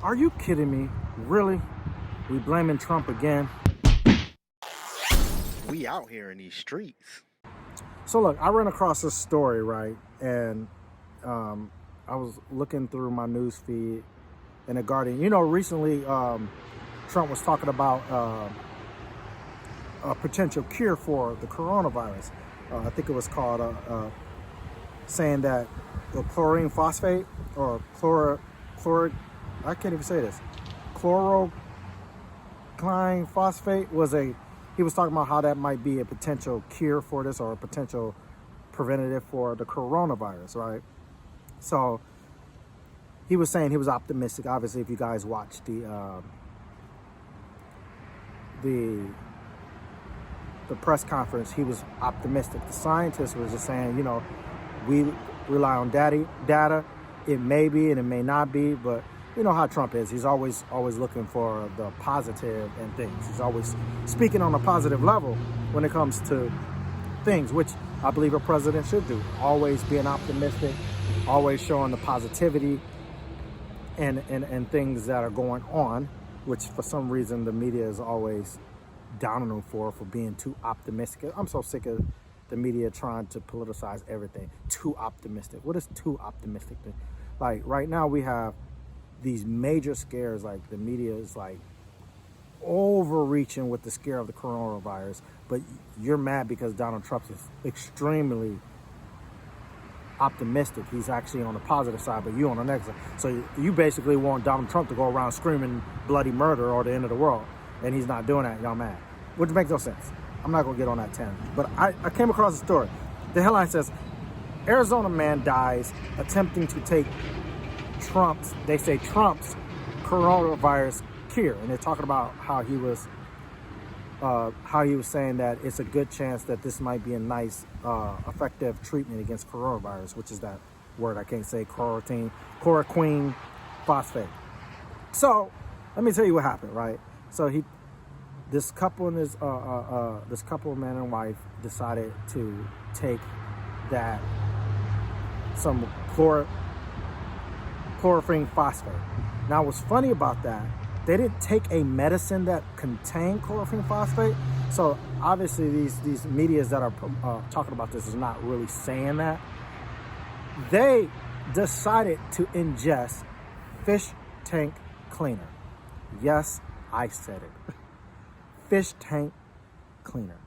Are you kidding me? Really? We blaming Trump again? We out here in these streets. So look, I ran across this story, right? And I was looking through my news feed in The Guardian. You know, recently Trump was talking about a potential cure for the coronavirus. I think it was called saying that chlorine phosphate or I can't even say this. Chlorocline phosphate he was talking about how that might be a potential cure for this or a potential preventative for the coronavirus, right? So he was saying he was optimistic. Obviously, if you guys watched the press conference, he was optimistic. The scientist was just saying, you know, we rely on data. It may be and it may not be, but you know how Trump is. He's always looking for the positive and things. He's always speaking on a positive level when it comes to things, which I believe a president should do. Always being optimistic, always showing the positivity and things that are going on, which for some reason the media is always down on him for being too optimistic. I'm so sick of the media trying to politicize everything. Too optimistic. What is too optimistic? Like right now we have these major scares, like the media is like overreaching with the scare of the coronavirus, but you're mad because Donald Trump is extremely optimistic. He's actually on the positive side, but you on the negative side. So you basically want Donald Trump to go around screaming bloody murder or the end of the world, and he's not doing that. Y'all mad, which makes no sense. I'm not gonna get on that tangent, but I came across a story. The headline says, Arizona man dies attempting to take Trump's coronavirus cure. And they're talking about how he was saying that it's a good chance that this might be a nice, effective treatment against coronavirus, which is that word I can't say, chloroquine phosphate. So let me tell you what happened, right? So this couple, man and wife, decided to take some chloroquine phosphate. Now, what's funny about that, they didn't take a medicine that contained chloroquine phosphate. So obviously these medias that are talking about this is not really saying that. They decided to ingest fish tank cleaner. Yes, I said it. Fish tank cleaner.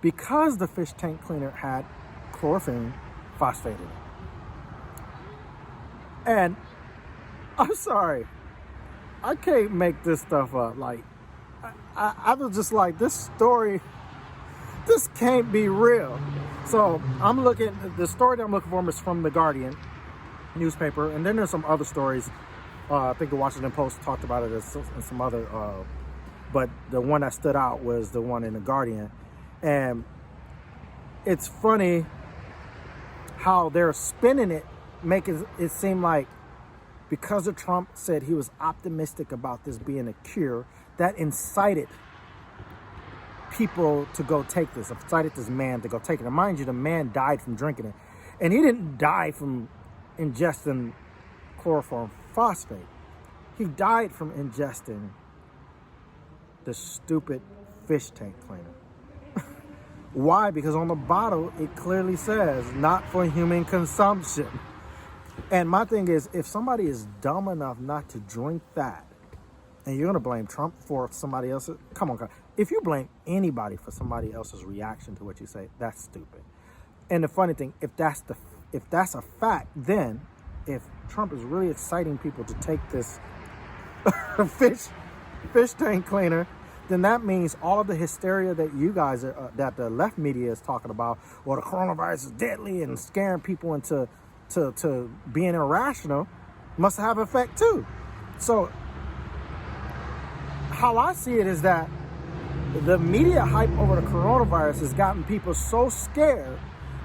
Because the fish tank cleaner had chloroquine phosphate in it. And I'm sorry, I can't make this stuff up. Like, I was just like, this story, this can't be real. So the story that I'm looking for is from The Guardian newspaper. And then there's some other stories. I think the Washington Post talked about it and some other, but the one that stood out was the one in The Guardian. And it's funny how they're spinning it, making it seem like because of Trump said he was optimistic about this being a cure, that incited people to go take this, incited this man to go take it. And mind you, the man died from drinking it. And he didn't die from ingesting chloroform phosphate. He died from ingesting the stupid fish tank cleaner. Why? Because on the bottle, it clearly says, not for human consumption. And my thing is, if somebody is dumb enough not to drink that, and you're going to blame Trump for somebody else's, come on, guys. If you blame anybody for somebody else's reaction to what you say, that's stupid. And the funny thing, if that's a fact, then if Trump is really exciting people to take this fish tank cleaner, then that means all of the hysteria that you guys that the left media is talking about, or the coronavirus is deadly and scaring people into being irrational, must have effect too. So how I see it is that the media hype over the coronavirus has gotten people so scared.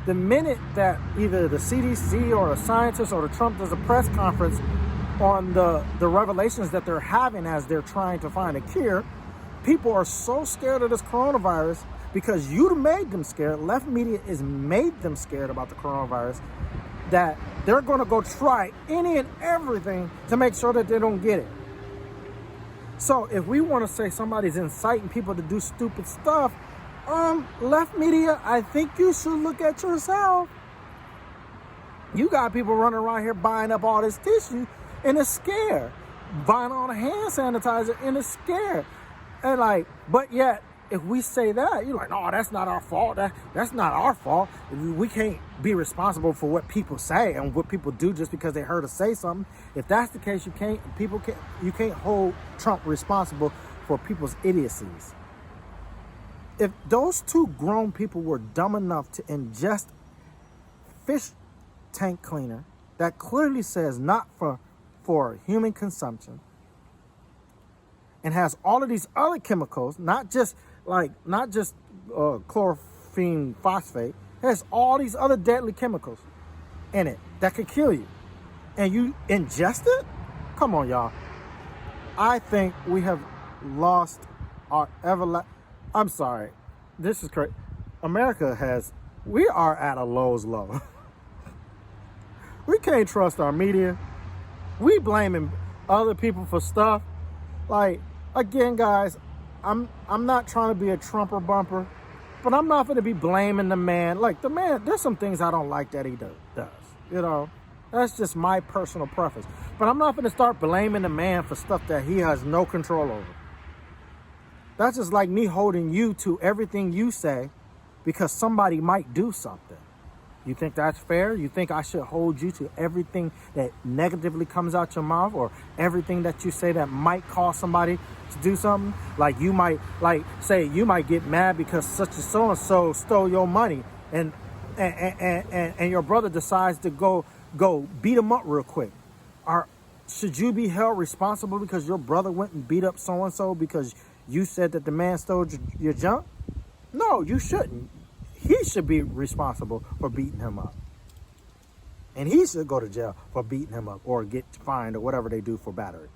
The minute that either the CDC or the scientists or the Trump does a press conference on the revelations that they're having as they're trying to find a cure, people are so scared of this coronavirus because you made them scared. Left media has made them scared about the coronavirus. that they're going to go try any and everything to make sure that they don't get it. So if we want to say somebody's inciting people to do stupid stuff, left media, I think you should look at yourself. You got people running around here buying up all this tissue and it's scared. Buying all the hand sanitizer and it's scared. And like, but yet, if we say that, you're like, no, that's not our fault. That's not our fault. We can't be responsible for what people say and what people do just because they heard us say something. If that's the case, you can't hold Trump responsible for people's idiocies. If those two grown people were dumb enough to ingest fish tank cleaner that clearly says not for human consumption and has all of these other chemicals, not just chlorophene phosphate, it has all these other deadly chemicals in it that could kill you, and you ingest it? Come on, y'all. I think we have lost our I'm sorry. This is crazy. We are at a low's low. We can't trust our media. We blaming other people for stuff. Like, again, guys, I'm not trying to be a Trumper bumper, but I'm not going to be blaming the man. Like, the man, there's some things I don't like that he does. You know, that's just my personal preference. But I'm not going to start blaming the man for stuff that he has no control over. That's just like me holding you to everything you say because somebody might do something. You think that's fair? You think I should hold you to everything that negatively comes out your mouth or everything that you say that might cause somebody to do something? Like you might get mad because such and so stole your money and your brother decides to go beat him up real quick. Should you be held responsible because your brother went and beat up so-and-so because you said that the man stole your junk? No, you shouldn't. He should be responsible for beating him up. And he should go to jail for beating him up or get fined or whatever they do for battery.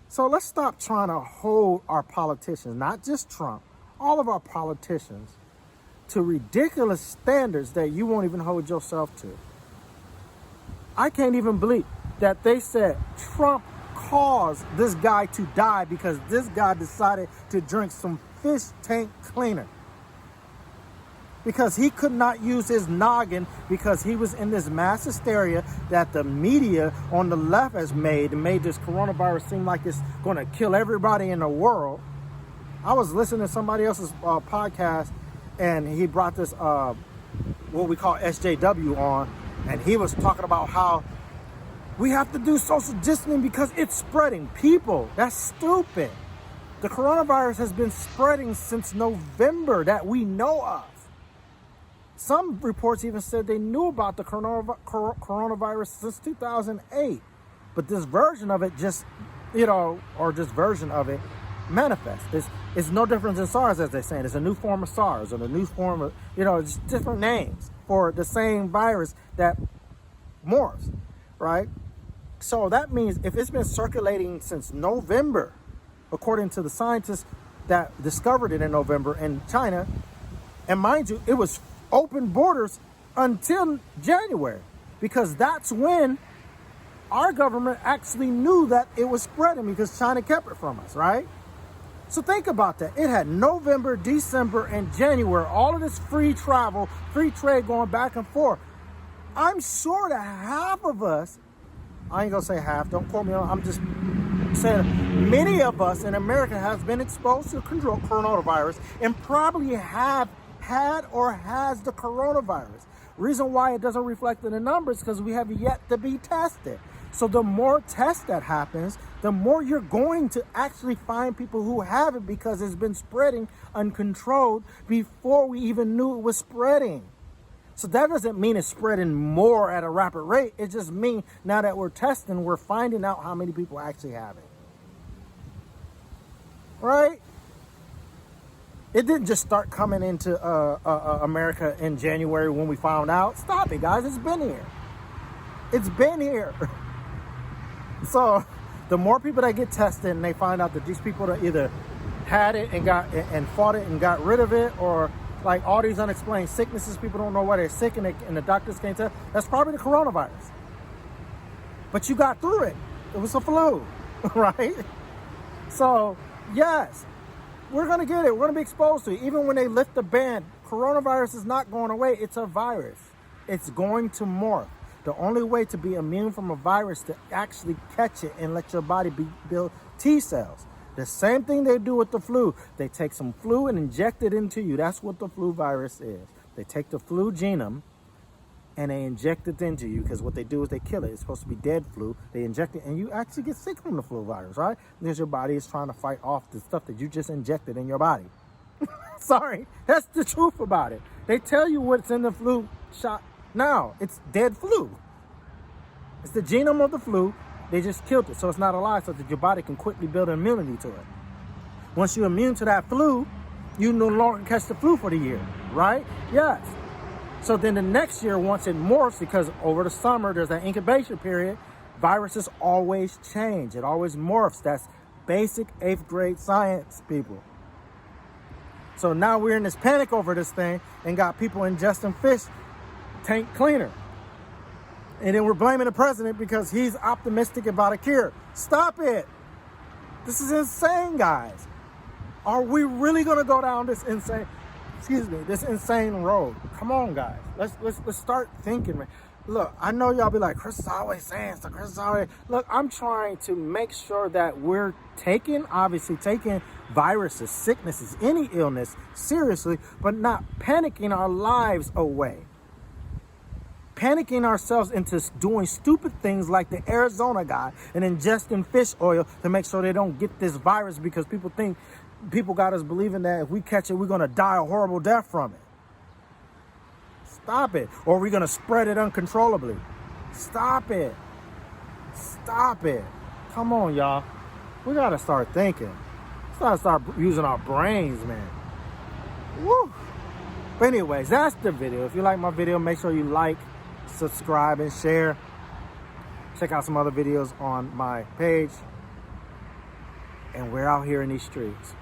So let's stop trying to hold our politicians, not just Trump, all of our politicians, to ridiculous standards that you won't even hold yourself to. I can't even believe that they said Trump caused this guy to die because this guy decided to drink some fish tank cleaner. Because he could not use his noggin because he was in this mass hysteria that the media on the left has made and made this coronavirus seem like it's going to kill everybody in the world. I was listening to somebody else's podcast and he brought this, what we call SJW on, and he was talking about how we have to do social distancing because it's spreading. People, that's stupid. The coronavirus has been spreading since November that we know of. Some reports even said they knew about the coronavirus since 2008. But this version of it this version of it manifests. It's no different than SARS, as they're saying. It's a new form of SARS or a new form of, it's different names for the same virus that morphs, right? So that means if it's been circulating since November, according to the scientists that discovered it in November in China, and mind you, it was open borders until January, because that's when our government actually knew that it was spreading because China kept it from us, right? So think about that. It had November, December, and January, all of this free travel, free trade going back and forth. I'm sure that half of us, I ain't gonna say half, don't quote me on, I'm just saying many of us in America have been exposed to coronavirus and probably have had or has the coronavirus. Reason why it doesn't reflect in the numbers because we have yet to be tested. So the more tests that happens, the more you're going to actually find people who have it because it's been spreading uncontrolled before we even knew it was spreading. So that doesn't mean it's spreading more at a rapid rate. It just means now that we're testing, we're finding out how many people actually have it. Right? It didn't just start coming into America in January when we found out. Stop it, guys. It's been here. It's been here. So the more people that get tested and they find out that these people that either had it and fought it and got rid of it, or like all these unexplained sicknesses, people don't know why they're sick, and the doctors can't tell. That's probably the coronavirus. But you got through it. It was a flu, right? So, yes, we're going to get it. We're going to be exposed to it. Even when they lift the ban, coronavirus is not going away. It's a virus. It's going to morph. The only way to be immune from a virus is to actually catch it and let your body build T cells. The same thing they do with the flu. They take some flu and inject it into you. That's what the flu virus is. They take the flu genome and they inject it into you, because what they do is they kill it. It's supposed to be dead flu. They inject it and you actually get sick from the flu virus, right? Because your body is trying to fight off the stuff that you just injected in your body. Sorry, that's the truth about it. They tell you what's in the flu shot now. It's dead flu. It's the genome of the flu. They just killed it, so it's not alive, so that your body can quickly build immunity to it. Once you're immune to that flu, you no longer catch the flu for the year, right? Yes. So then the next year, once it morphs, because over the summer, there's an incubation period, viruses always change. It always morphs. That's basic 8th grade science, people. So now we're in this panic over this thing and got people ingesting fish tank cleaner. And then we're blaming the president because he's optimistic about a cure. Stop it. This is insane, guys. Are we really going to go down this insane road? Come on, guys. Let's start thinking, man. Look, I know y'all be like, Chris is always saying stuff. Chris is always... Look, I'm trying to make sure that we're taking viruses, sicknesses, any illness seriously, but not panicking our lives away. Panicking ourselves into doing stupid things like the Arizona guy and ingesting fish oil to make sure they don't get this virus, because people got us believing that if we catch it, we're going to die a horrible death from it. Stop it. Or we're going to spread it uncontrollably. Stop it. Stop it. Come on, y'all. We got to start thinking. Start using our brains, man. Woo. But anyways, that's the video. If you like my video, make sure you like, subscribe, and share. Check out some other videos on my page. And we're out here in these streets.